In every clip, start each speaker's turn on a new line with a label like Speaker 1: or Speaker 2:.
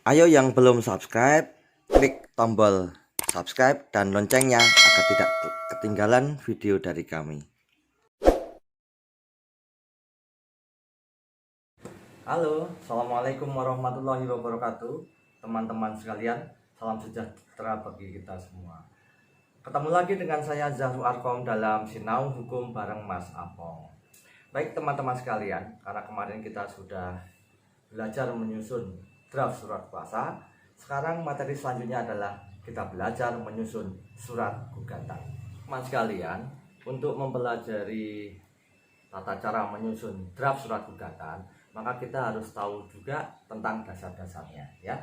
Speaker 1: Ayo yang belum subscribe, klik tombol subscribe dan loncengnya agar tidak ketinggalan video dari kami. Halo, assalamualaikum warahmatullahi wabarakatuh. Teman-teman sekalian, salam sejahtera bagi kita semua. Ketemu lagi dengan saya Zahru Arkom dalam Sinau Hukum bareng Mas Apong. Baik teman-teman sekalian, karena kemarin kita sudah belajar menyusun draft surat kuasa, sekarang materi selanjutnya adalah kita belajar menyusun surat gugatan. Teman sekalian, untuk mempelajari tata cara menyusun draft surat gugatan, maka kita harus tahu juga tentang dasar-dasarnya, ya.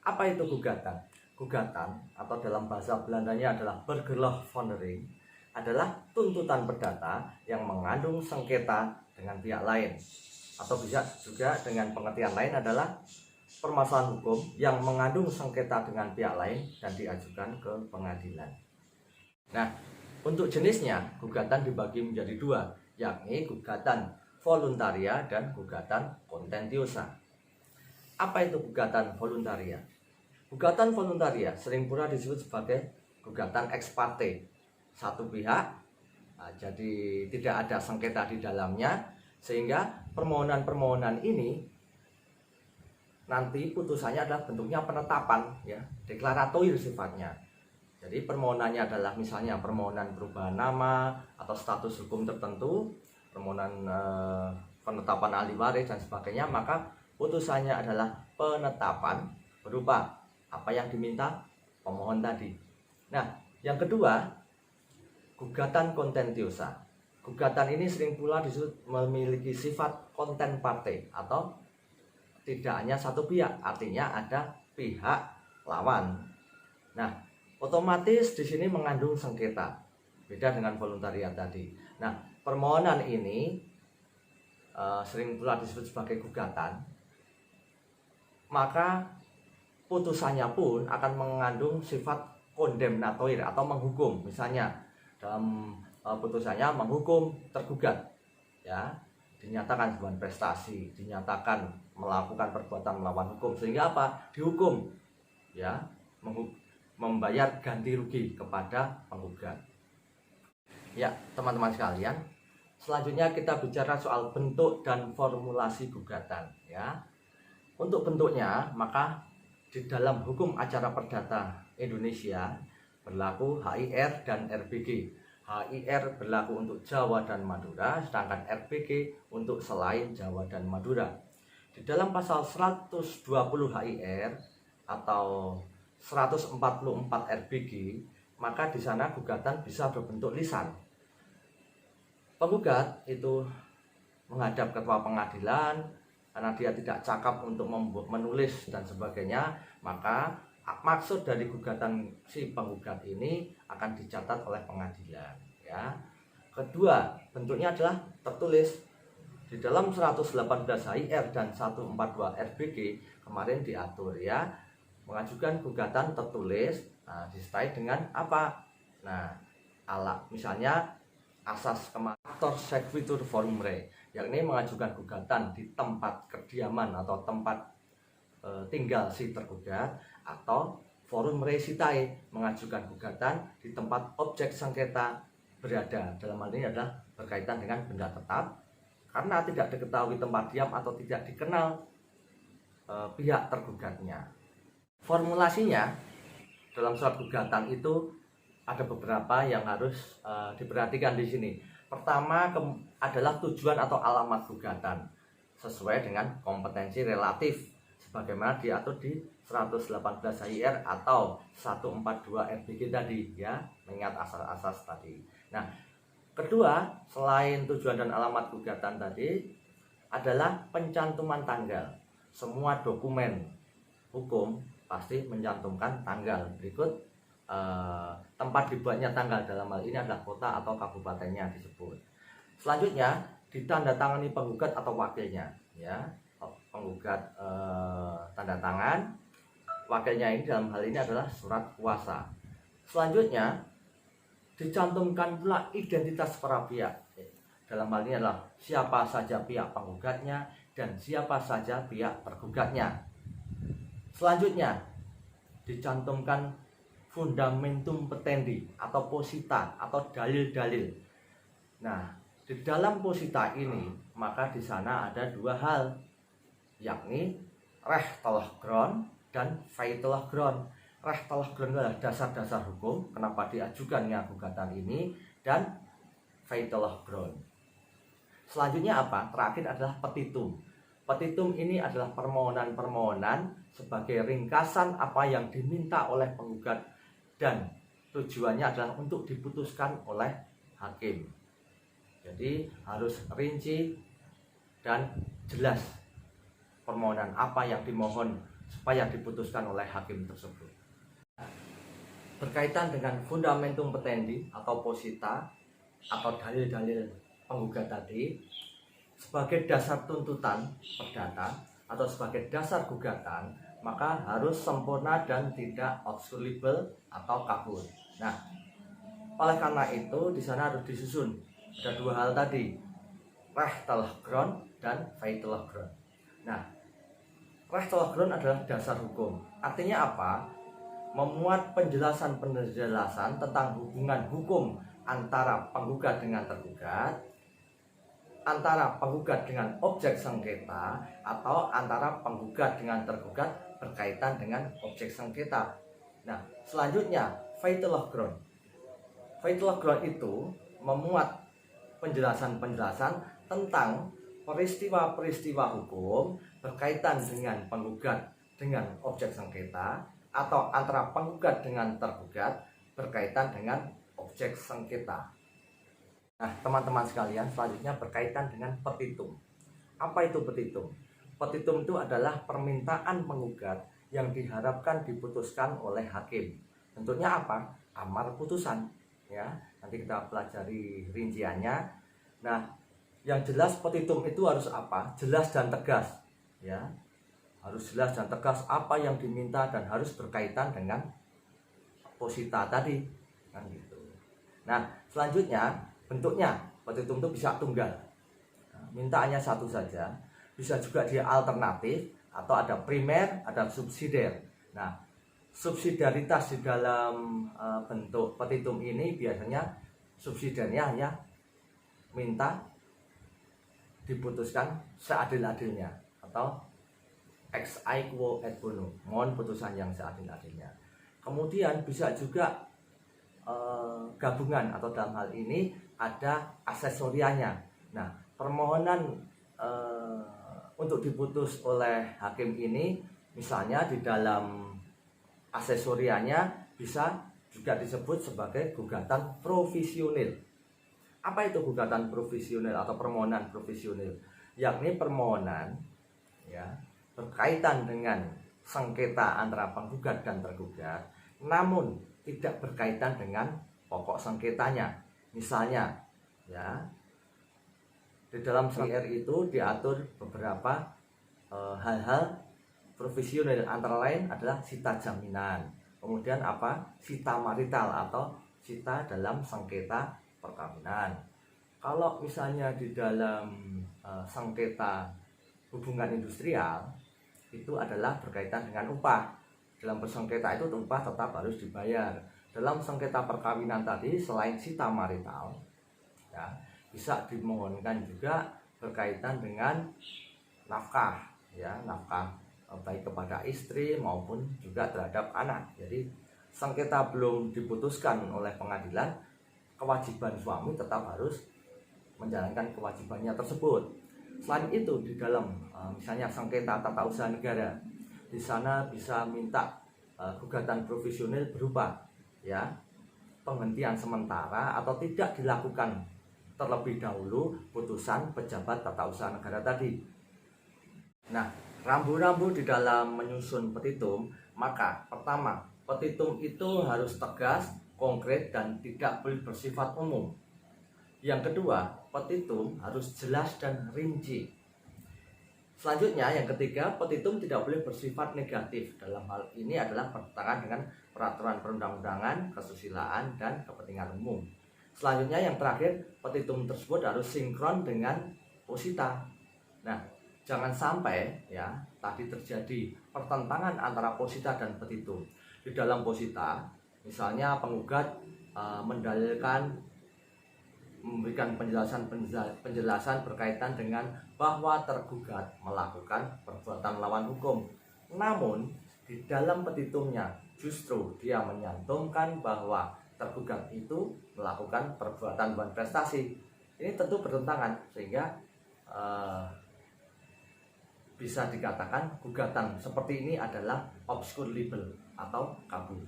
Speaker 1: Apa itu gugatan? Gugatan atau dalam bahasa Belandanya adalah burgerlijvondering, adalah tuntutan perdata yang mengandung sengketa dengan pihak lain, atau bisa juga dengan pengertian lain adalah permasalahan hukum yang mengandung sengketa dengan pihak lain dan diajukan ke pengadilan. Nah, untuk jenisnya gugatan dibagi menjadi dua, yakni gugatan voluntaria dan gugatan contentiosa. Apa itu gugatan voluntaria? Gugatan voluntaria sering pula disebut sebagai gugatan ex parte, satu pihak, jadi tidak ada sengketa di dalamnya, sehingga permohonan-permohonan ini nanti putusannya adalah bentuknya penetapan, ya, deklaratoir sifatnya. Jadi permohonannya adalah misalnya permohonan perubahan nama atau status hukum tertentu, permohonan penetapan ahli waris dan sebagainya, maka putusannya adalah penetapan berupa apa yang diminta pemohon tadi. Nah, yang kedua, gugatan contentiosa. Gugatan ini sering pula disebut memiliki sifat konten parte atau tidak hanya satu pihak, artinya ada pihak lawan. Nah, otomatis di sini mengandung sengketa, beda dengan voluntaria tadi. Nah, permohonan ini sering pula disebut sebagai gugatan, maka putusannya pun akan mengandung sifat kondemnatoir atau menghukum. Misalnya dalam putusannya menghukum tergugat, ya, dinyatakan sebuah prestasi, dinyatakan melakukan perbuatan melawan hukum, sehingga apa? Dihukum, ya, membayar ganti rugi kepada penggugat. Ya, teman-teman sekalian, selanjutnya kita bicara soal bentuk dan formulasi gugatan, ya. Untuk bentuknya, maka di dalam hukum acara perdata Indonesia berlaku HIR dan RBG. HIR berlaku untuk Jawa dan Madura, sedangkan RBG untuk selain Jawa dan Madura. Di dalam pasal 120 HIR atau 144 RBG, maka di sana gugatan bisa berbentuk lisan. Penggugat itu menghadap ketua pengadilan karena dia tidak cakap untuk menulis dan sebagainya, maka maksud dari gugatan si penggugat ini akan dicatat oleh pengadilan, ya. Kedua, bentuknya adalah tertulis. Di dalam 118 HIR dan 142 RBG kemarin diatur, ya, mengajukan gugatan tertulis, disertai dengan apa? Nah, misalnya asas aktor sequitur formulae, yakni mengajukan gugatan di tempat kediaman atau tempat tinggal si tergugat, atau forum resitae, mengajukan gugatan di tempat objek sengketa berada. Dalam hal ini adalah berkaitan dengan benda tetap, karena tidak diketahui tempat diam atau tidak dikenal pihak tergugatnya. Formulasinya dalam surat gugatan itu ada beberapa yang harus diperhatikan di sini. Pertama adalah tujuan atau alamat gugatan sesuai dengan kompetensi relatif sebagaimana diatur di 118 HIR atau 142 RBG tadi, ya, mengingat asas-asas tadi. Nah, kedua, selain tujuan dan alamat gugatan tadi adalah pencantuman tanggal. Semua dokumen hukum pasti mencantumkan tanggal. Berikut tempat dibuatnya tanggal, dalam hal ini adalah kota atau kabupatennya disebut. Selanjutnya ditandatangani penggugat atau wakilnya, ya. Penggugat tanda tangan, wakilnya ini dalam hal ini adalah surat kuasa. Selanjutnya dicantumkan pula identitas para pihak, dalam hal ini adalah siapa saja pihak penggugatnya dan siapa saja pihak tergugatnya. Selanjutnya dicantumkan fundamentum petendi atau posita atau dalil-dalil. Nah, di dalam posita ini maka di sana ada dua hal, yakni rechtelijk grond dan feitelijk grond. Rechtelijk grond adalah dasar-dasar hukum kenapa diajukannya gugatan ini, dan feitelijk grond. Selanjutnya apa? Terakhir adalah petitum. Petitum ini adalah permohonan-permohonan sebagai ringkasan apa yang diminta oleh penggugat dan tujuannya adalah untuk diputuskan oleh hakim. Jadi harus rinci dan jelas permohonan apa yang dimohon supaya diputuskan oleh hakim tersebut. Berkaitan dengan fundamentum petendi atau posita atau dalil-dalil penggugat tadi, sebagai dasar tuntutan perdata atau sebagai dasar gugatan, maka harus sempurna dan tidak obsolibel atau kabur. Nah, oleh karena itu di sana harus disusun ada dua hal tadi, rechtelijk grond dan feitelijk grond. Nah, rechtelijk grond adalah dasar hukum. Artinya apa? Memuat penjelasan-penjelasan tentang hubungan hukum antara penggugat dengan tergugat, antara penggugat dengan objek sengketa, atau antara penggugat dengan tergugat berkaitan dengan objek sengketa. Nah, selanjutnya feitelijk grond. Feitelijk grond itu memuat penjelasan-penjelasan tentang peristiwa-peristiwa hukum berkaitan dengan penggugat dengan objek sengketa, atau antara penggugat dengan tergugat berkaitan dengan objek sengketa. Nah, teman-teman sekalian, selanjutnya berkaitan dengan petitum. Apa itu petitum? Petitum itu adalah permintaan penggugat yang diharapkan diputuskan oleh hakim. Bentuknya apa? Amar putusan. Ya, nanti kita pelajari rinciannya. Nah, yang jelas petitum itu harus apa? Jelas dan tegas. Ya, harus jelas dan tegas apa yang diminta dan harus berkaitan dengan posita tadi. Kan gitu. Nah, selanjutnya bentuknya petitum itu bisa tunggal, mintaannya satu saja, bisa juga dia alternatif, atau ada primer, ada subsidiar. Nah, subsidiaritas di dalam bentuk petitum ini biasanya subsidiarnya hanya minta diputuskan seadil-adilnya, atau ex aequo et bono, mohon putusan yang seadil-adilnya. Kemudian bisa juga gabungan, atau dalam hal ini ada aksesorianya. Nah, permohonan untuk diputus oleh hakim ini misalnya di dalam aksesorianya bisa juga disebut sebagai gugatan provisional. Apa itu gugatan provisional atau permohonan provisional? Yakni permohonan ya berkaitan dengan sengketa antara penggugat dan tergugat, namun tidak berkaitan dengan pokok sengketanya. Misalnya ya, di dalam CR itu diatur beberapa hal-hal provisional, antara lain adalah sita jaminan, kemudian apa, sita marital atau sita dalam sengketa perkawinan. Kalau misalnya di dalam sengketa hubungan industrial itu adalah berkaitan dengan upah. Dalam bersengketa itu upah tetap harus dibayar. Dalam sengketa perkawinan tadi, selain sita marital ya, bisa dimohonkan juga berkaitan dengan nafkah ya, nafkah baik kepada istri maupun juga terhadap anak. Jadi sengketa belum diputuskan oleh pengadilan, kewajiban suami tetap harus menjalankan kewajibannya tersebut. Selain itu di dalam misalnya sengketa tata usaha negara, di sana bisa minta gugatan provisional berupa ya penghentian sementara atau tidak dilakukan terlebih dahulu putusan pejabat tata usaha negara tadi. Nah, rambu-rambu di dalam menyusun petitum, maka pertama, petitum itu harus tegas, konkret, dan tidak boleh bersifat umum. Yang kedua, petitum harus jelas dan rinci. Selanjutnya, yang ketiga, petitum tidak boleh bersifat negatif. Dalam hal ini adalah bertentangan dengan peraturan perundang-undangan, kesusilaan, dan kepentingan umum. Selanjutnya, yang terakhir, petitum tersebut harus sinkron dengan posita. Nah, jangan sampai ya tadi terjadi pertentangan antara posita dan petitum. Di dalam posita misalnya penggugat mendalilkan, memberikan penjelasan berkaitan dengan bahwa tergugat melakukan perbuatan melawan hukum. Namun di dalam petitumnya justru dia menyantumkan bahwa tergugat itu melakukan perbuatan bukan prestasi. Ini tentu bertentangan, sehingga bisa dikatakan gugatan seperti ini adalah obscure libel atau kabur.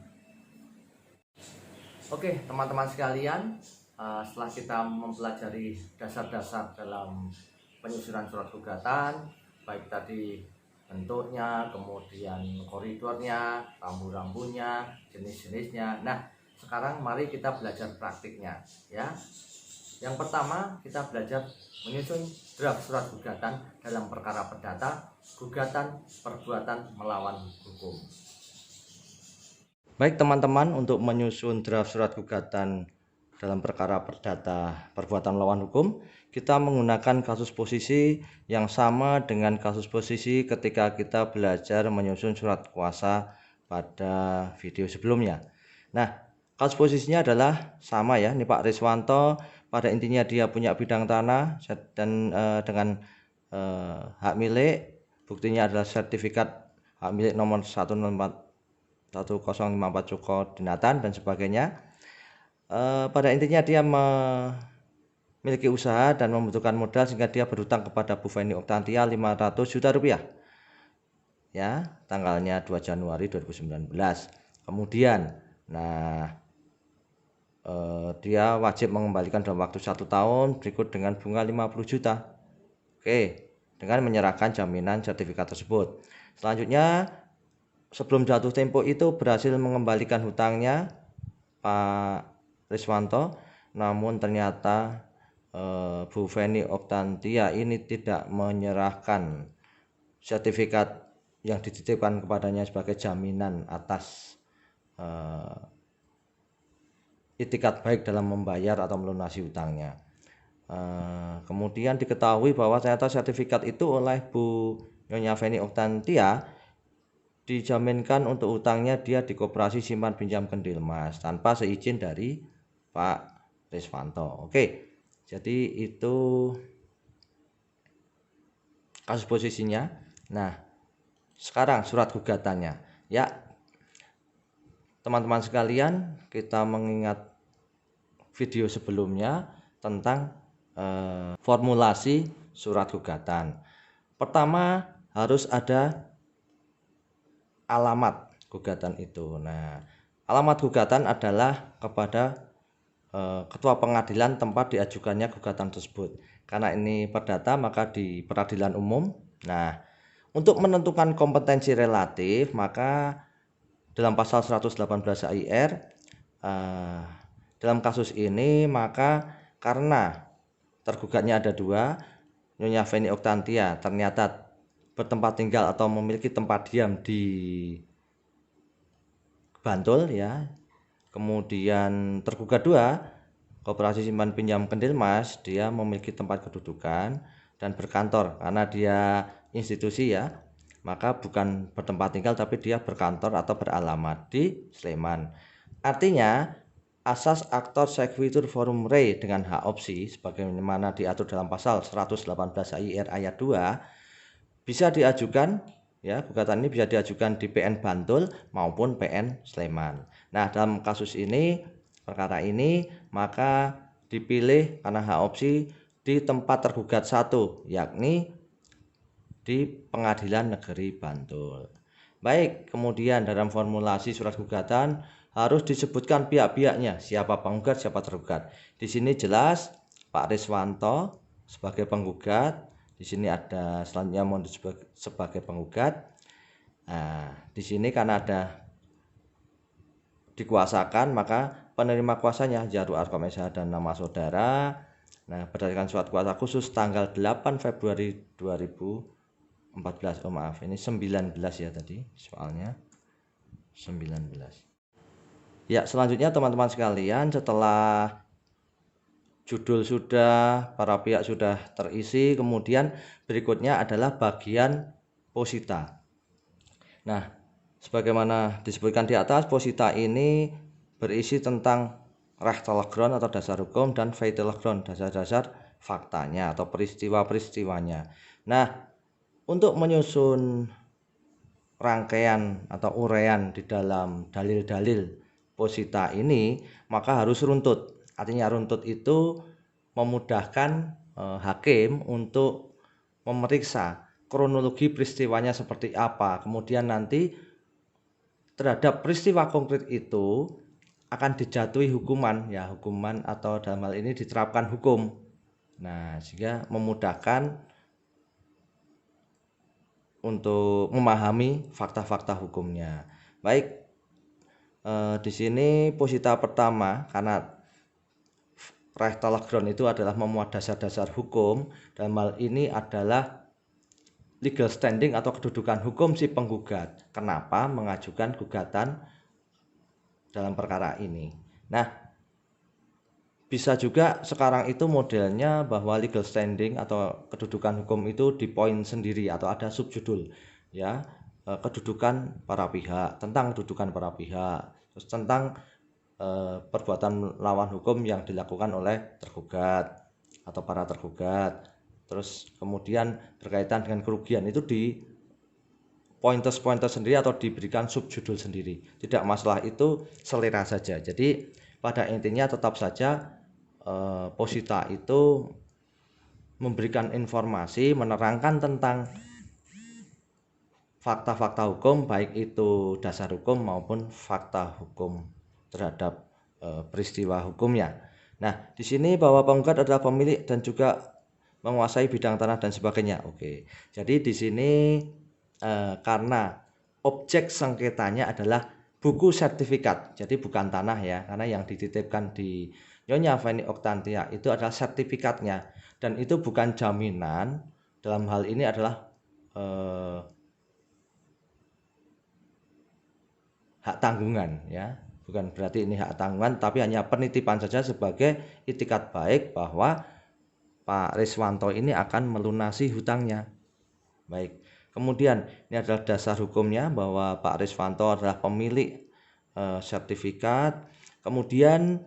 Speaker 1: Oke, teman-teman sekalian, setelah kita mempelajari dasar-dasar dalam penyusunan surat gugatan, baik tadi bentuknya, kemudian koridornya, rambu-rambunya, jenis-jenisnya. Nah, sekarang mari kita belajar praktiknya ya. Yang pertama, kita belajar menyusun draft surat gugatan dalam perkara perdata, gugatan perbuatan melawan hukum. Baik teman-teman, untuk menyusun draft surat gugatan dalam perkara perdata perbuatan melawan hukum, kita menggunakan kasus posisi yang sama dengan kasus posisi ketika kita belajar menyusun surat kuasa pada video sebelumnya. Nah, kasus posisinya adalah sama ya, ini Pak Riswanto. Pada intinya dia punya bidang tanah dan dengan hak milik, buktinya adalah sertifikat hak milik nomor 1054 koordinatan dan sebagainya. Pada intinya dia memiliki usaha dan membutuhkan modal sehingga dia berhutang kepada Bu Feni Oktantia 500 juta rupiah ya, tanggalnya 2 Januari 2019. Kemudian dia wajib mengembalikan dalam waktu 1 tahun berikut dengan bunga 50 juta. Oke, dengan menyerahkan jaminan sertifikat tersebut. Selanjutnya, sebelum jatuh tempo itu berhasil mengembalikan hutangnya Pak Riswanto, namun ternyata Bu Feni Oktantia ini tidak menyerahkan sertifikat yang dititipkan kepadanya sebagai jaminan atas itikat baik dalam membayar atau melunasi hutangnya. Kemudian diketahui bahwa ternyata sertifikat itu oleh Bu Nyonya Feni Oktantia dijaminkan untuk hutangnya dia di Koperasi Simpan Pinjam Kendilmas tanpa seizin dari Pak Riswanto. Oke, jadi itu kasus posisinya. Nah, sekarang surat gugatannya ya, teman-teman sekalian, kita mengingat video sebelumnya tentang formulasi surat gugatan. Pertama, harus ada alamat gugatan itu. Nah, alamat gugatan adalah kepada ketua pengadilan tempat diajukannya gugatan tersebut. Karena ini perdata, maka di peradilan umum. Nah, untuk menentukan kompetensi relatif, maka dalam pasal 118 AIR dalam kasus ini, maka karena tergugatnya ada dua, Nyonya Feni Oktantia ternyata bertempat tinggal atau memiliki tempat diam di Bantul ya. Kemudian tergugat dua, Koperasi Simpan Pinjam Kendilmas, dia memiliki tempat kedudukan dan berkantor karena dia institusi ya. Maka bukan bertempat tinggal tapi dia berkantor atau beralamat di Sleman. Artinya asas aktor sequitur forum rei dengan hak opsi sebagaimana diatur dalam pasal 118 AIR ayat 2 bisa diajukan ya, gugatan ini bisa diajukan di PN Bantul maupun PN Sleman. Nah, dalam kasus ini, perkara ini, maka dipilih karena hak opsi di tempat tergugat satu, yakni di Pengadilan Negeri Bantul. Baik, kemudian dalam formulasi surat gugatan harus disebutkan pihak-pihaknya, siapa penggugat, siapa tergugat. Di sini jelas Pak Riswanto sebagai penggugat, di sini ada selanjutnya mohon sebagai penggugat. Nah, di sini karena ada dikuasakan, maka penerima kuasanya Jarod Arkom SH dan nama saudara. Nah, berdasarkan surat kuasa khusus tanggal 8 Februari 2014. Oh maaf, ini 19 ya tadi soalnya 19. Ya, selanjutnya teman-teman sekalian, setelah judul sudah, para pihak sudah terisi, kemudian berikutnya adalah bagian posita. Nah, sebagaimana disebutkan di atas, posita ini berisi tentang Rechtelegrond atau dasar hukum dan Feitelegrond, dasar-dasar faktanya atau peristiwa-peristiwanya. Nah, untuk menyusun rangkaian atau uraian di dalam dalil-dalil posita ini, maka harus runtut. Artinya runtut itu memudahkan hakim untuk memeriksa kronologi peristiwanya seperti apa. Kemudian nanti terhadap peristiwa konkret itu akan dijatuhi hukuman, ya hukuman atau dalam hal ini diterapkan hukum. Nah, sehingga memudahkan untuk memahami fakta-fakta hukumnya. Baik, di sini posita pertama, karena Rechtelegrond itu adalah memuat dasar-dasar hukum, dalam hal ini adalah legal standing atau kedudukan hukum si penggugat. Kenapa mengajukan gugatan dalam perkara ini? Nah, bisa juga sekarang itu modelnya bahwa legal standing atau kedudukan hukum itu di poin sendiri atau ada subjudul, ya, kedudukan para pihak, tentang kedudukan para pihak, terus tentang perbuatan lawan hukum yang dilakukan oleh tergugat atau para tergugat, terus kemudian berkaitan dengan kerugian itu di pointer sendiri atau diberikan subjudul sendiri. Tidak masalah, itu selera saja. Jadi pada intinya tetap saja posita itu memberikan informasi, menerangkan tentang fakta-fakta hukum, baik itu dasar hukum maupun fakta hukum terhadap peristiwa hukumnya. Nah, di sini bahwa penggugat adalah pemilik dan juga menguasai bidang tanah dan sebagainya. Oke. Jadi di sini karena objek sengketanya adalah buku sertifikat, jadi bukan tanah ya, karena yang dititipkan di Nyonya Feni Oktantia itu adalah sertifikatnya, dan itu bukan jaminan. Dalam hal ini adalah hak tanggungan, ya, bukan berarti ini hak tanggungan, tapi hanya penitipan saja sebagai itikat baik bahwa Pak Riswanto ini akan melunasi hutangnya. Baik, kemudian ini adalah dasar hukumnya bahwa Pak Riswanto adalah pemilik sertifikat. Kemudian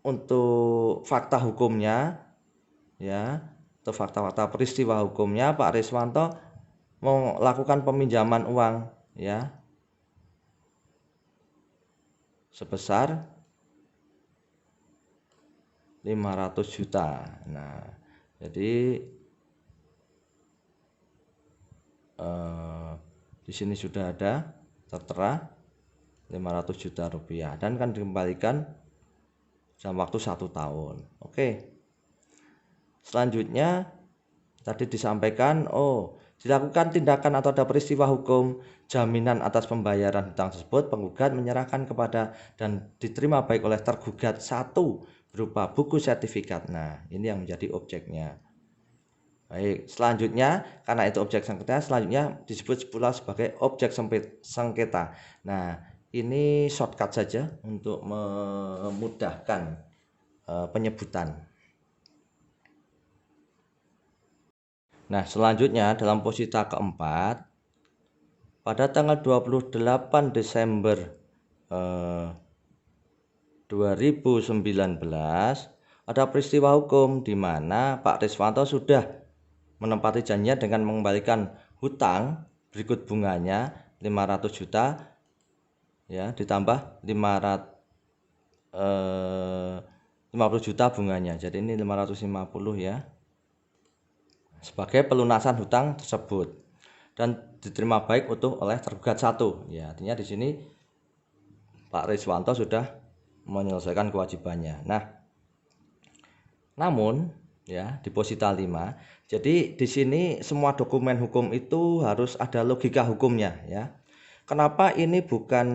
Speaker 1: untuk fakta hukumnya, ya, untuk fakta-fakta peristiwa hukumnya, Pak Riswanto melakukan peminjaman uang, ya, sebesar 500 juta. Nah, jadi di sini sudah ada tertera 500 juta rupiah dan kan dikembalikan dalam waktu 1 tahun. Oke. Selanjutnya tadi disampaikan, dilakukan tindakan atau ada peristiwa hukum jaminan atas pembayaran hutang tersebut, penggugat menyerahkan kepada dan diterima baik oleh tergugat satu berupa buku sertifikat. Nah, ini yang menjadi objeknya. Baik, selanjutnya karena itu objek sengketa, selanjutnya disebut pula sebagai objek sengketa. Nah, ini shortcut saja untuk memudahkan penyebutan. Nah, selanjutnya dalam posita keempat, pada tanggal 28 Desember 2019 ada peristiwa hukum di mana Pak Riswanto sudah menempati janjinya dengan mengembalikan hutang berikut bunganya 500 juta, ya, ditambah 50 juta bunganya. Jadi ini 550, ya, sebagai pelunasan hutang tersebut dan diterima baik utuh oleh tergugat satu. Ya, artinya di sini Pak Riswanto sudah menyelesaikan kewajibannya. Nah, namun ya di posita 5, jadi di sini semua dokumen hukum itu harus ada logika hukumnya, ya. Kenapa ini bukan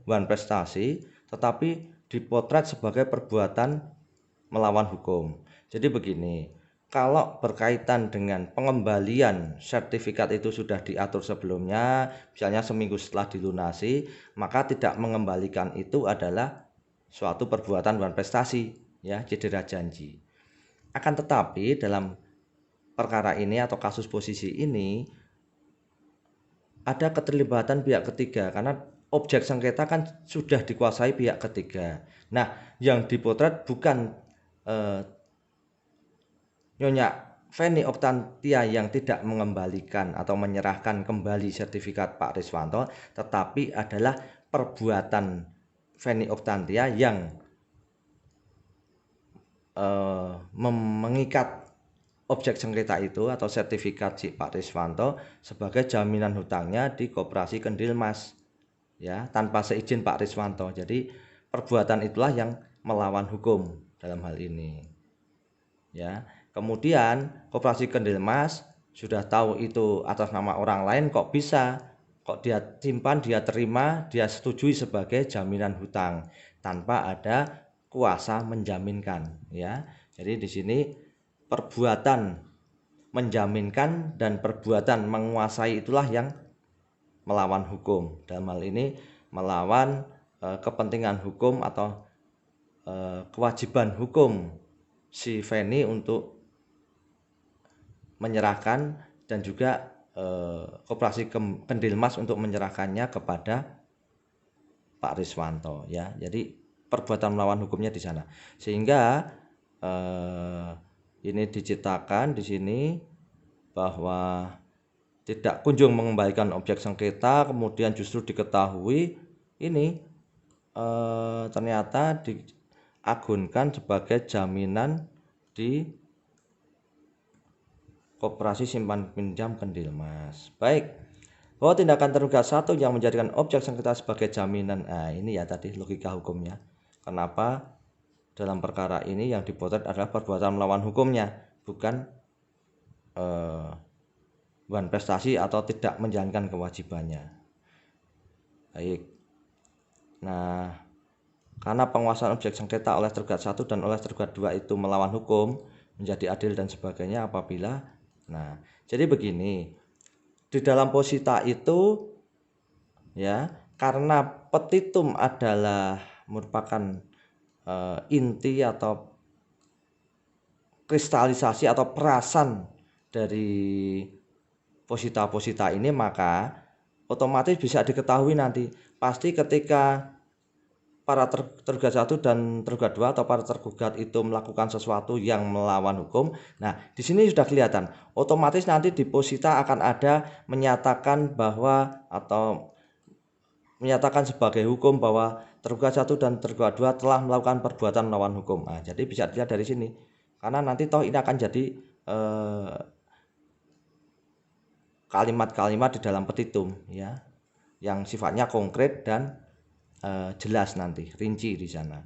Speaker 1: one prestasi tetapi dipotret sebagai perbuatan melawan hukum? Jadi begini, kalau berkaitan dengan pengembalian sertifikat itu sudah diatur sebelumnya, misalnya seminggu setelah dilunasi, maka tidak mengembalikan itu adalah suatu perbuatan one prestasi, ya, cedera janji. Akan tetapi dalam perkara ini atau kasus posisi ini ada keterlibatan pihak ketiga karena objek sengketa kan sudah dikuasai pihak ketiga. Nah, yang dipotret bukan Nyonya Feni Oktantia yang tidak mengembalikan atau menyerahkan kembali sertifikat Pak Riswanto, tetapi adalah perbuatan Feni Oktantia yang mengikat objek sengketa itu atau sertifikat si Pak Riswanto sebagai jaminan hutangnya di Koperasi Kendil Mas, ya, tanpa seizin Pak Riswanto. Jadi perbuatan itulah yang melawan hukum dalam hal ini, ya. Kemudian Koperasi Kendil Mas sudah tahu itu atas nama orang lain, kok dia simpan, dia terima, dia setujui sebagai jaminan hutang tanpa ada kuasa menjaminkan, ya. Jadi di sini perbuatan menjaminkan dan perbuatan menguasai itulah yang melawan hukum. Dalam hal ini melawan kepentingan hukum atau kewajiban hukum si Feni untuk menyerahkan dan juga Koperasi Kendil Mas untuk menyerahkannya kepada Pak Riswanto, ya. Jadi perbuatan melawan hukumnya di sana. Sehingga ini diciptakan di sini bahwa tidak kunjung mengembalikan objek sengketa, kemudian justru diketahui ini ternyata diagunkan sebagai jaminan di Koperasi Simpan Pinjam Kendil Mas. Baik, bahwa tindakan tergugat satu yang menjadikan objek sengketa sebagai jaminan. Nah, ini ya tadi logika hukumnya. Kenapa dalam perkara ini yang dipotret adalah perbuatan melawan hukumnya, bukan prestasi atau tidak menjalankan kewajibannya. Baik. Nah, karena penguasaan objek sengketa oleh tergugat 1 dan oleh tergugat 2 itu melawan hukum, menjadi adil dan sebagainya apabila, nah, jadi begini, di dalam posita itu, ya, karena petitum adalah merupakan inti atau kristalisasi atau perasan dari posita-posita ini, maka otomatis bisa diketahui nanti pasti ketika para tergugat 1 dan tergugat 2 atau para tergugat itu melakukan sesuatu yang melawan hukum. Nah, di sini sudah kelihatan otomatis nanti di posita akan ada menyatakan bahwa atau menyatakan sebagai hukum bahwa tergugat 1 dan tergugat 2 telah melakukan perbuatan melawan hukum. Nah, jadi bisa dilihat dari sini. Karena nanti toh ini akan jadi kalimat-kalimat di dalam petitum, ya, yang sifatnya konkret dan jelas nanti, rinci di sana.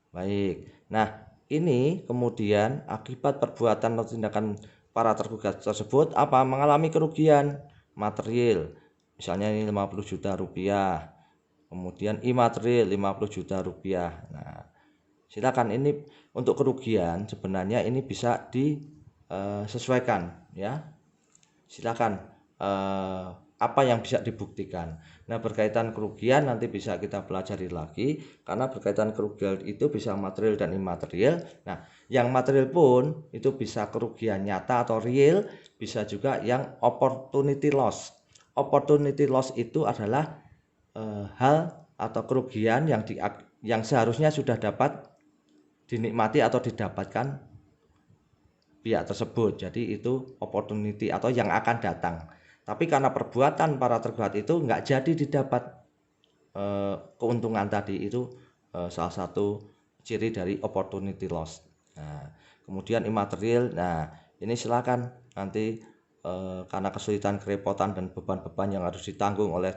Speaker 1: Baik. Nah, ini kemudian akibat perbuatan atau tindakan para tergugat tersebut apa? Mengalami kerugian material. Misalnya ini 50 juta rupiah. Kemudian imaterial 50 juta rupiah. Nah, silakan ini untuk kerugian sebenarnya ini bisa disesuaikan, ya. Silakan apa yang bisa dibuktikan. Nah, berkaitan kerugian nanti bisa kita pelajari lagi karena berkaitan kerugian itu bisa material dan imaterial. Nah, yang material pun itu bisa kerugian nyata atau real, bisa juga yang opportunity loss. Opportunity loss itu adalah hal atau kerugian yang seharusnya sudah dapat dinikmati atau didapatkan pihak tersebut. Jadi itu opportunity atau yang akan datang. Tapi karena perbuatan para tergugat itu nggak jadi didapat keuntungan tadi, itu salah satu ciri dari opportunity loss. Nah, kemudian imaterial. Nah, ini silakan nanti karena kesulitan, kerepotan dan beban-beban yang harus ditanggung oleh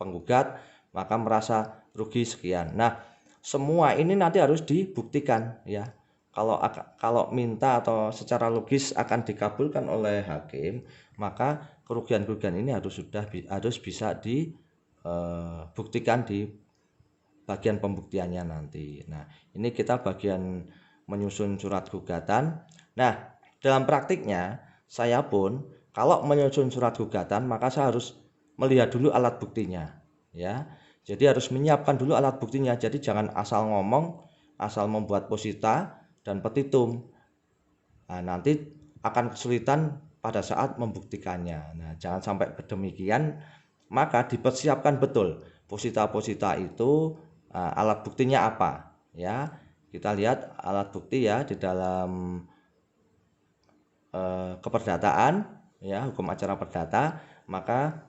Speaker 1: penggugat, maka merasa rugi sekian. Nah, semua ini nanti harus dibuktikan, ya. Kalau minta atau secara logis akan dikabulkan oleh hakim, maka kerugian-kerugian ini harus bisa dibuktikan di bagian pembuktiannya nanti. Nah, ini kita bagian menyusun surat gugatan. Nah, dalam praktiknya saya pun kalau menyusun surat gugatan maka saya harus melihat dulu alat buktinya, ya. Jadi harus menyiapkan dulu alat buktinya. Jadi jangan asal ngomong, asal membuat posita, dan petitum. Nah, nanti akan kesulitan pada saat membuktikannya. Nah, jangan sampai demikian, maka dipersiapkan betul posita-posita itu, alat buktinya apa ya. Kita lihat alat bukti ya di dalam keperdataan ya, hukum acara perdata, maka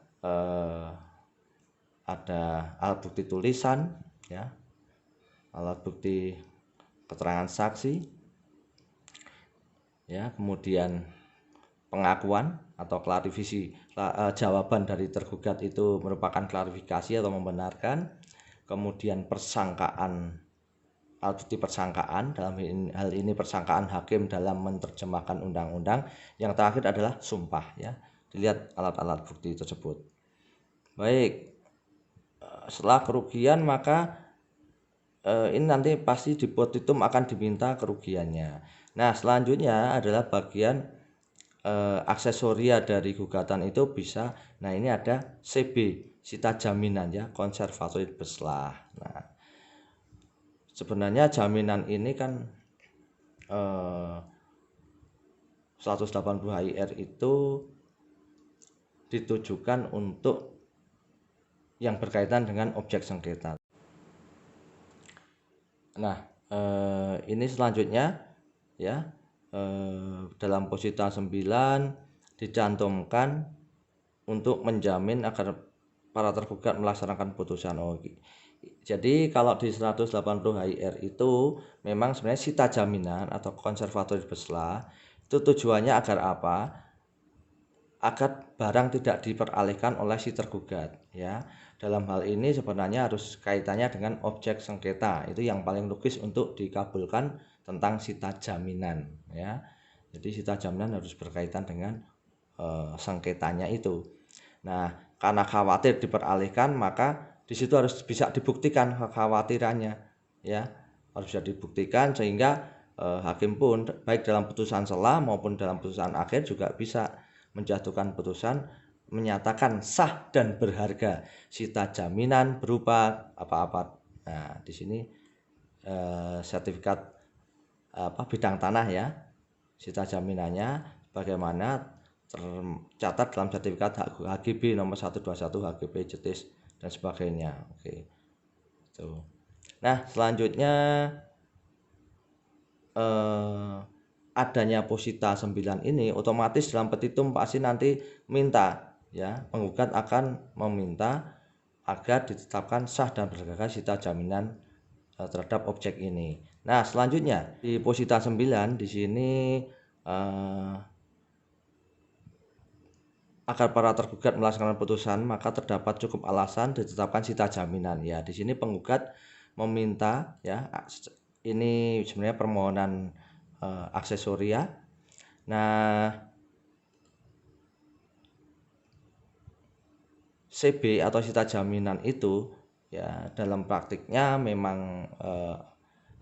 Speaker 1: ada alat bukti tulisan ya, alat bukti keterangan saksi ya, kemudian pengakuan atau jawaban dari tergugat itu merupakan klarifikasi atau membenarkan, kemudian persangkaan, alat bukti persangkaan, dalam hal ini persangkaan hakim dalam menerjemahkan undang-undang. Yang terakhir adalah sumpah ya. Dilihat alat-alat bukti tersebut. Baik, setelah kerugian maka ini nanti pasti di petitum akan diminta kerugiannya. Nah, selanjutnya adalah bagian aksesoria dari gugatan itu bisa. Nah, ini ada CB, sita jaminan ya, konservatori beslah. Nah, sebenarnya jaminan ini kan 180 HIR itu ditujukan untuk yang berkaitan dengan objek sengketa. Nah, ini selanjutnya ya, dalam posita 9 dicantumkan untuk menjamin agar para tergugat melaksanakan putusan. Jadi kalau di 180 HIR itu memang sebenarnya sita jaminan atau konservatori beslah itu tujuannya agar apa? Agar barang tidak diperalihkan oleh si tergugat ya. Dalam hal ini sebenarnya harus kaitannya dengan objek sengketa, itu yang paling logis untuk dikabulkan tentang sita jaminan ya. Jadi sita jaminan harus berkaitan dengan sengketanya itu. Nah, karena khawatir diperalihkan, maka di situ harus bisa dibuktikan kekhawatirannya ya, harus bisa dibuktikan sehingga hakim pun baik dalam putusan sela maupun dalam putusan akhir juga bisa menjatuhkan putusan menyatakan sah dan berharga sita jaminan berupa apa-apa. Nah, di sini sertifikat bidang tanah ya, sita jaminannya bagaimana tercatat dalam sertifikat HGB nomor 121 HGB Jetis dan sebagainya. Oke. Tuh. Nah, selanjutnya adanya posita 9 ini otomatis dalam petitum pasti nanti minta ya, penggugat akan meminta agar ditetapkan sah dan berharga sita jaminan terhadap objek ini. Nah, selanjutnya di posita 9 di sini agar para tergugat melaksanakan putusan maka terdapat cukup alasan ditetapkan sita jaminan ya. Di sini penggugat meminta ya, ini sebenarnya permohonan aksesoria. Nah, CB atau sita jaminan itu ya dalam praktiknya memang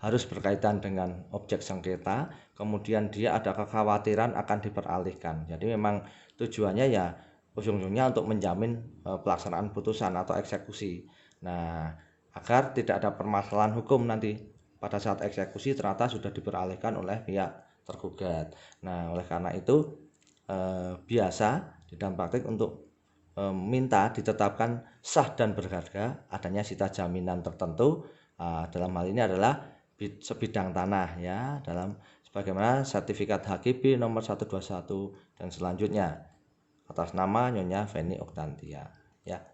Speaker 1: harus berkaitan dengan objek sengketa, kemudian dia ada kekhawatiran akan diperalihkan. Jadi memang tujuannya ya ujung-ujungnya untuk menjamin pelaksanaan putusan atau eksekusi. Nah, agar tidak ada permasalahan hukum nanti pada saat eksekusi ternyata sudah diperalihkan oleh pihak tergugat. Nah, oleh karena itu biasa di dalam praktik untuk minta ditetapkan sah dan berharga adanya sita jaminan tertentu. Dalam hal ini adalah sebidang tanah ya, dalam sebagaimana sertifikat HGB nomor 121 dan selanjutnya atas nama Nyonya Feni Oktantia ya.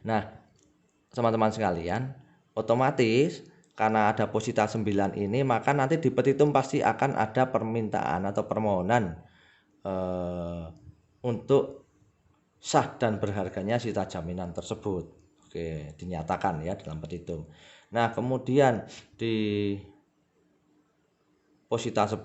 Speaker 1: Nah, teman-teman sekalian, otomatis karena ada posita 9 ini maka nanti di petitum pasti akan ada permintaan atau permohonan untuk sah dan berharganya sita jaminan tersebut. Oke, dinyatakan ya dalam petitum. Nah, kemudian di posita 10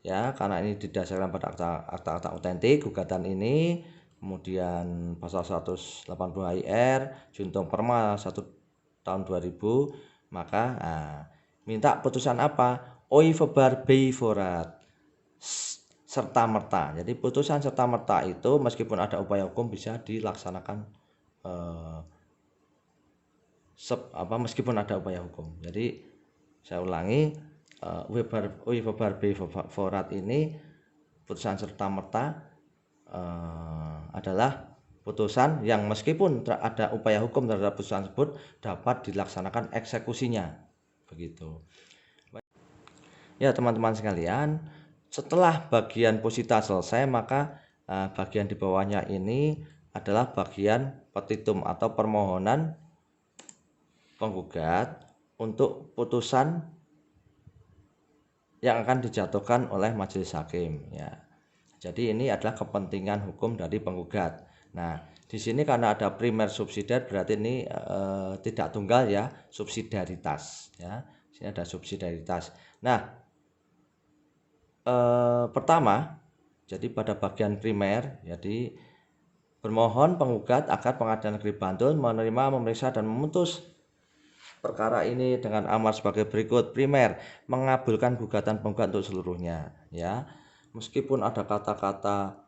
Speaker 1: ya, karena ini didasarkan pada akta-akta otentik gugatan ini, kemudian pasal 180 HIR Junto Perma 1 tahun 2000, maka minta putusan apa? Oi febar bei forat serta merta. Jadi putusan serta merta itu meskipun ada upaya hukum bisa dilaksanakan meskipun ada upaya hukum. Jadi Saya ulangi, Weber B. Vorat ini putusan serta-merta adalah putusan yang meskipun ada upaya hukum terhadap putusan tersebut dapat dilaksanakan eksekusinya. Begitu. Ya teman-teman sekalian, setelah bagian posita selesai, maka bagian di bawahnya ini adalah bagian petitum atau permohonan penggugat untuk putusan yang akan dijatuhkan oleh majelis hakim ya. Jadi ini adalah kepentingan hukum dari penggugat. Nah, di sini karena ada primer subsidiar berarti ini tidak tunggal ya, subsidiaritas ya. Sini ada subsidiaritas. Nah, pertama, jadi pada bagian primer, jadi bermohon penggugat agar Pengadilan Negeri Bantul menerima, memeriksa dan memutus perkara ini dengan amar sebagai berikut. Primer, mengabulkan gugatan penggugat untuk seluruhnya ya. Meskipun ada kata-kata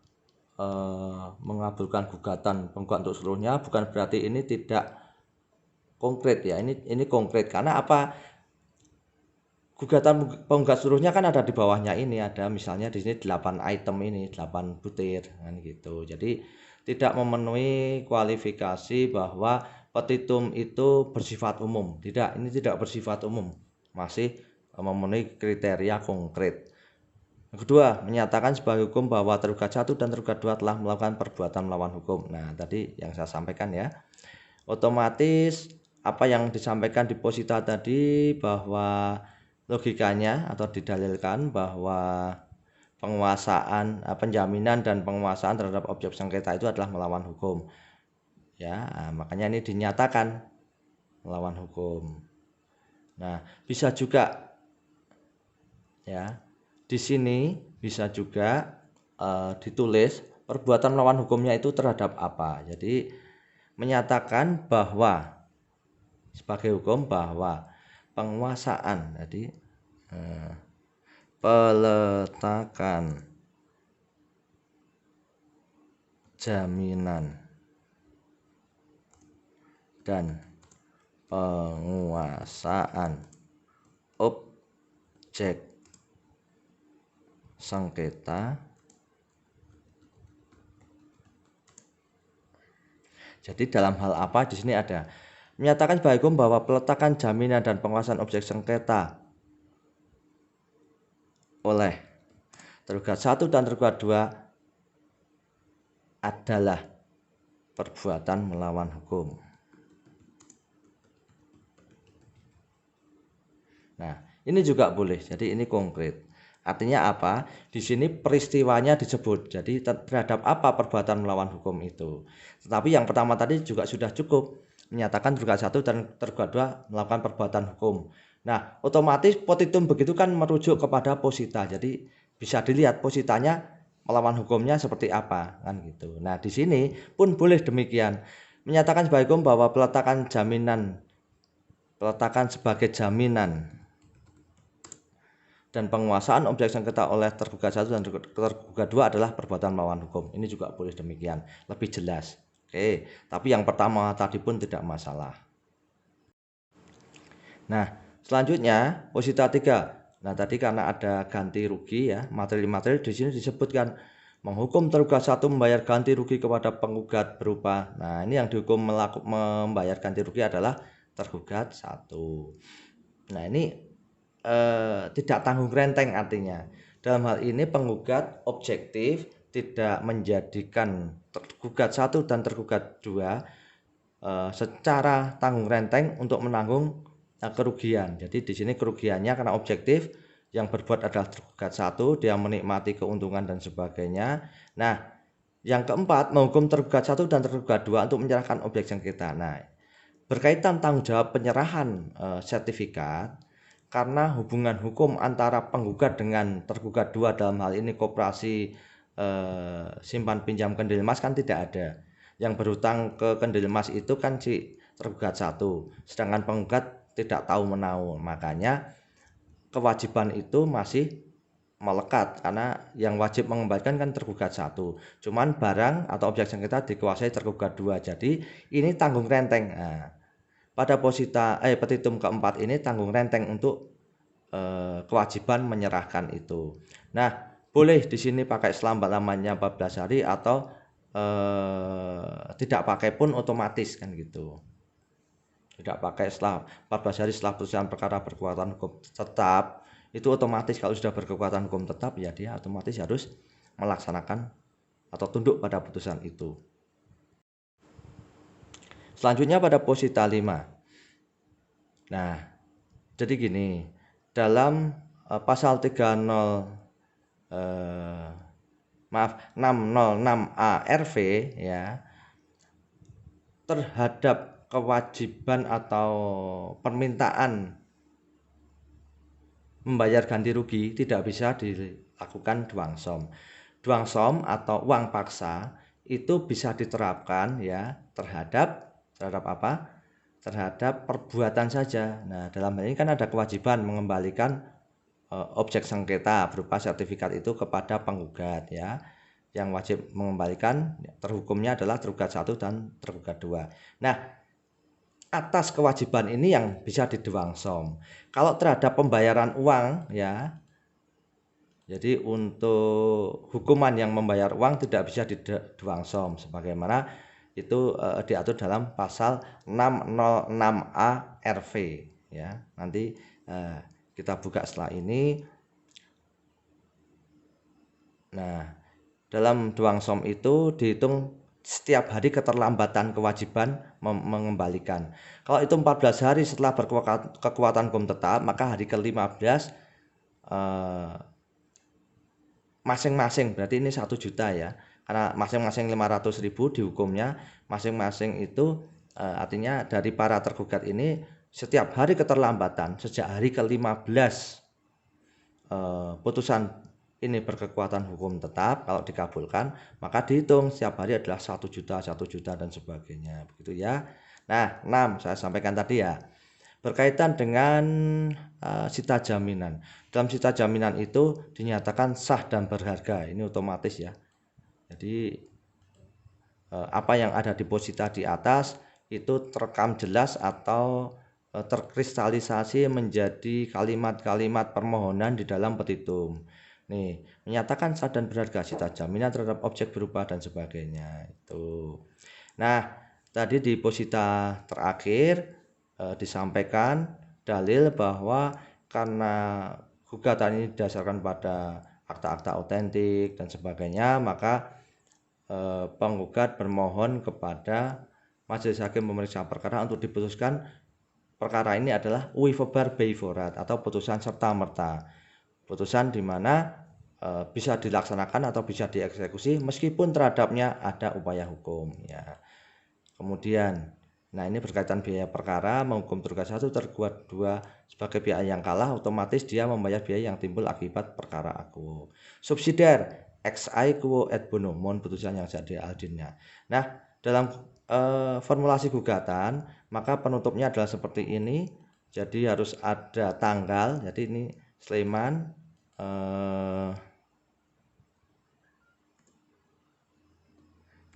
Speaker 1: mengabulkan gugatan penggugat untuk seluruhnya, bukan berarti ini tidak konkret ya. Ini konkret karena apa? Gugatan penggugat seluruhnya kan ada di bawahnya ini, ada misalnya di sini 8 item ini, 8 butir kan gitu. Jadi tidak memenuhi kualifikasi bahwa petitum itu bersifat umum. Tidak, ini tidak bersifat umum. Masih memenuhi kriteria konkret. Yang kedua, menyatakan sebagai hukum bahwa tergugat 1 dan tergugat 2 telah melakukan perbuatan melawan hukum. Nah, tadi yang saya sampaikan ya. Otomatis apa yang disampaikan di posita tadi bahwa logikanya atau didalilkan bahwa penguasaan, penjaminan dan penguasaan terhadap objek sengketa itu adalah melawan hukum. Ya, makanya ini dinyatakan melawan hukum. Nah, bisa juga ya. Di sini bisa juga ditulis perbuatan melawan hukumnya itu terhadap apa. Jadi menyatakan bahwa sebagai hukum bahwa penguasaan, jadi peletakan jaminan dan penguasaan objek sengketa. Jadi dalam hal apa di sini ada menyatakan sebagai hukum bahwa peletakan jaminan dan penguasaan objek sengketa oleh tergugat 1 dan tergugat 2 adalah perbuatan melawan hukum. Nah, ini juga boleh. Jadi ini konkret. Artinya apa? Di sini peristiwanya disebut. Jadi terhadap apa perbuatan melawan hukum itu. Tetapi yang pertama tadi juga sudah cukup. Menyatakan tergugat 1 dan tergugat 2 melakukan perbuatan hukum. Nah, otomatis petitum begitu kan merujuk kepada posita. Jadi bisa dilihat positanya melawan hukumnya seperti apa kan gitu. Nah, di sini pun boleh demikian. Menyatakan sebagai hukum bahwa peletakan sebagai jaminan dan penguasaan objek sengketa oleh tergugat 1 dan tergugat 2 adalah perbuatan melawan hukum. Ini juga boleh demikian, lebih jelas. Oke, tapi yang pertama tadi pun tidak masalah. Nah, selanjutnya posita 3. Nah, tadi karena ada ganti rugi ya, materi-materi di sini disebutkan menghukum tergugat 1 membayar ganti rugi kepada penggugat berupa. Nah, ini yang dihukum membayar ganti rugi adalah tergugat 1. Nah, ini tidak tanggung renteng artinya. Dalam hal ini penggugat objektif tidak menjadikan tergugat 1 dan tergugat 2 secara tanggung renteng untuk menanggung kerugian. Jadi di sini kerugiannya karena objektif yang berbuat adalah tergugat 1, dia menikmati keuntungan dan sebagainya. Nah, yang keempat menghukum tergugat 1 dan tergugat 2 untuk menyerahkan objek sengketa. Nah, berkaitan tanggung jawab penyerahan sertifikat karena hubungan hukum antara penggugat dengan tergugat 2 dalam hal ini koperasi simpan pinjam kendil emas kan tidak ada. Yang berutang ke kendil emas itu kan si tergugat 1, sedangkan penggugat tidak tahu menahu. Makanya kewajiban itu masih melekat karena yang wajib mengembalikan kan tergugat 1. Cuman barang atau objek sengketa dikuasai tergugat 2. Jadi ini tanggung renteng. Nah, pada posita petitum keempat ini tanggung renteng untuk kewajiban menyerahkan itu. Nah, boleh di sini pakai selama-lamanya 14 hari atau tidak pakai pun otomatis kan gitu. Tidak pakai setelah 14 hari setelah putusan perkara berkekuatan hukum tetap, itu otomatis kalau sudah berkekuatan hukum tetap ya dia otomatis harus melaksanakan atau tunduk pada putusan itu. Selanjutnya pada posita 5. Nah, jadi gini, dalam pasal 606A RV ya, terhadap kewajiban atau permintaan membayar ganti rugi tidak bisa dilakukan duangsom. Duangsom atau uang paksa itu bisa diterapkan ya terhadap apa? Terhadap perbuatan saja. Nah, dalam hal ini kan ada kewajiban mengembalikan objek sengketa berupa sertifikat itu kepada penggugat ya. Yang wajib mengembalikan terhukumnya adalah tergugat 1 dan tergugat 2. Nah, atas kewajiban ini yang bisa diduangsom. Kalau terhadap pembayaran uang ya, jadi untuk hukuman yang membayar uang tidak bisa diduangsom sebagaimana itu diatur dalam pasal 606A RV ya. Nanti kita buka setelah ini. Nah, dalam duangsom itu dihitung setiap hari keterlambatan kewajiban mengembalikan. Kalau itu 14 hari setelah berkekuatan hukum tetap, maka hari ke-15 masing-masing, berarti ini 1 juta ya. Karena masing-masing 500.000 dihukumnya, masing-masing itu artinya dari para tergugat ini setiap hari keterlambatan sejak hari ke-15 putusan ini berkekuatan hukum tetap, kalau dikabulkan maka dihitung setiap hari adalah 1 juta dan sebagainya, begitu ya. Nah, 6 saya sampaikan tadi ya, berkaitan dengan sita jaminan. Dalam sita jaminan itu dinyatakan sah dan berharga, ini otomatis ya. Jadi apa yang ada di posita di atas itu terekam jelas atau terkristalisasi menjadi kalimat-kalimat permohonan di dalam petitum. Nih, menyatakan sah dan berharga sita jaminan terhadap objek berubah dan sebagainya itu. Nah, tadi di posita terakhir disampaikan dalil bahwa karena gugatan ini didasarkan pada akta-akta otentik dan sebagainya, maka penggugat bermohon kepada majelis hakim pemeriksa perkara untuk diputuskan perkara ini adalah uivebar beivorat atau putusan serta merta. Putusan di mana bisa dilaksanakan atau bisa dieksekusi meskipun terhadapnya ada upaya hukum ya. Kemudian, nah ini berkaitan biaya perkara, menghukum tergugat 1 tergugat 2 sebagai pihak yang kalah, otomatis dia membayar biaya yang timbul akibat perkara aku. Subsidiar ex aequo et bono, mohon putusan yang jadi aldinnya. Nah, dalam formulasi gugatan maka penutupnya adalah seperti ini. Jadi harus ada tanggal. Jadi ini Sleman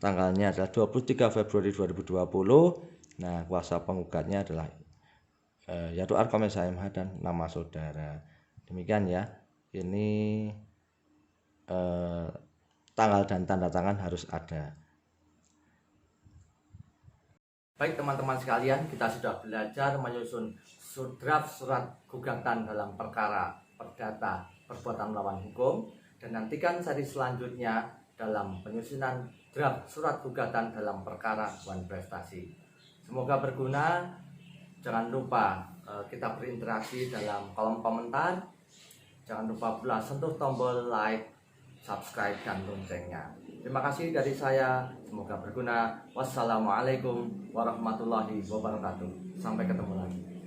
Speaker 1: tanggalnya adalah 23 Februari 2020. Nah, kuasa penggugatnya adalah Yaitu Arkom SHMH dan nama saudara. Demikian ya. Ini tanggal dan tanda tangan harus ada. Baik teman-teman sekalian, kita sudah belajar menyusun draft surat gugatan dalam perkara perdata perbuatan melawan hukum, dan nantikan seri selanjutnya dalam penyusunan draft surat gugatan dalam perkara wan prestasi. Semoga berguna. Jangan lupa kita berinteraksi dalam kolom komentar. Jangan lupa pula sentuh tombol like, subscribe, dan loncengnya. Terima kasih dari saya, semoga berguna. Wassalamualaikum warahmatullahi wabarakatuh. Sampai ketemu lagi.